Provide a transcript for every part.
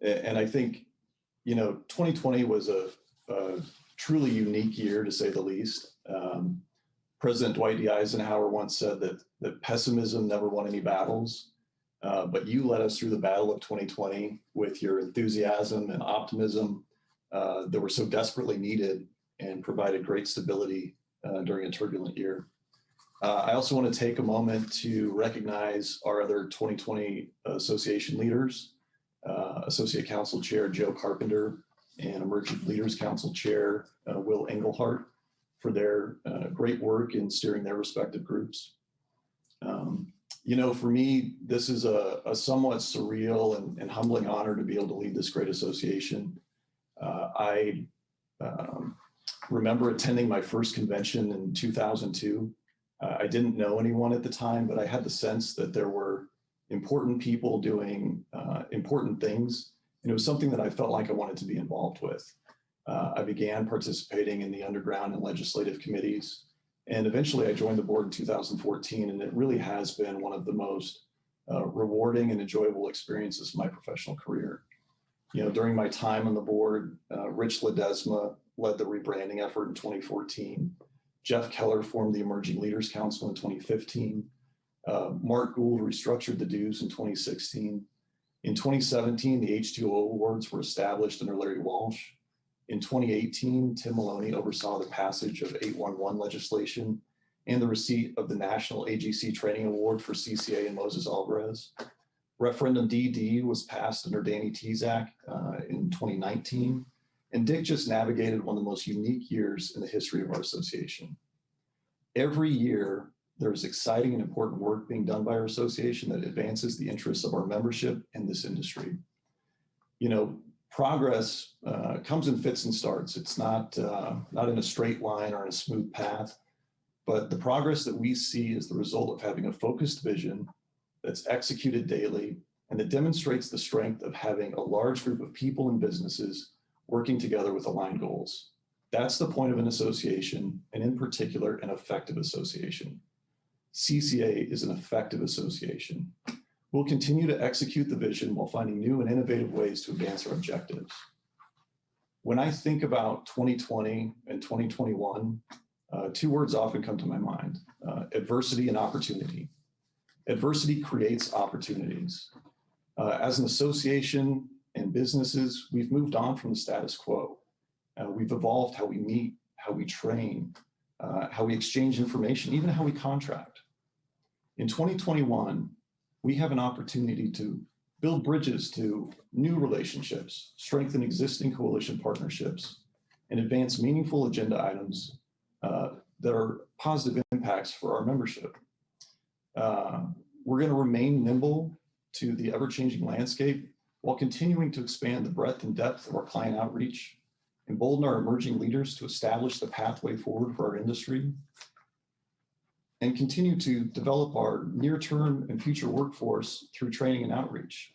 And I think, 2020 was a truly unique year, to say the least. President Dwight D. Eisenhower once said that pessimism never won any battles, but you led us through the battle of 2020 with your enthusiasm and optimism that were so desperately needed and provided great stability during a turbulent year. I also want to take a moment to recognize our other 2020 association leaders, Associate Council Chair Joe Carpenter and Emerging Leaders Council Chair Will Engelhart for their great work in steering their respective groups. For me, this is a somewhat surreal and humbling honor to be able to lead this great association. I remember attending my first convention in 2002. I didn't know anyone at the time, but I had the sense that there were important people doing important things. And it was something that I felt like I wanted to be involved with. I began participating in the underground and legislative committees. And eventually I joined the board in 2014. And it really has been one of the most rewarding and enjoyable experiences of my professional career. During my time on the board, Rich Ledesma led the rebranding effort in 2014. Jeff Keller formed the Emerging Leaders Council in 2015. Mark Gould restructured the dues in 2016. In 2017, the H2O awards were established under Larry Walsh. In 2018, Tim Maloney oversaw the passage of 811 legislation and the receipt of the National AGC Training Award for CCA and Moses Alvarez. Referendum DD was passed under Danny Tezak in 2019. And Dick just navigated one of the most unique years in the history of our association. Every year, there's exciting and important work being done by our association that advances the interests of our membership in this industry. Progress comes in fits and starts. It's not in a straight line or in a smooth path, but the progress that we see is the result of having a focused vision that's executed daily and that demonstrates the strength of having a large group of people and businesses working together with aligned goals. That's the point of an association, and in particular, an effective association. CCA is an effective association. We'll continue to execute the vision while finding new and innovative ways to advance our objectives. When I think about 2020 and 2021, two words often come to my mind, adversity and opportunity. Adversity creates opportunities. As an association and businesses, we've moved on from the status quo. We've evolved how we meet, how we train, how we exchange information, even how we contract. In 2021, we have an opportunity to build bridges to new relationships, strengthen existing coalition partnerships, and advance meaningful agenda items that are positive impacts for our membership. We're going to remain nimble to the ever-changing landscape while continuing to expand the breadth and depth of our client outreach, embolden our emerging leaders to establish the pathway forward for our industry, and continue to develop our near-term and future workforce through training and outreach,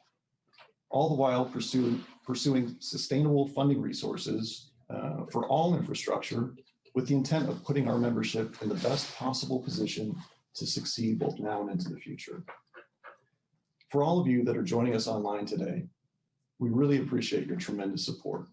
all the while pursuing sustainable funding resources for all infrastructure with the intent of putting our membership in the best possible position to succeed both now and into the future. For all of you that are joining us online today, we really appreciate your tremendous support.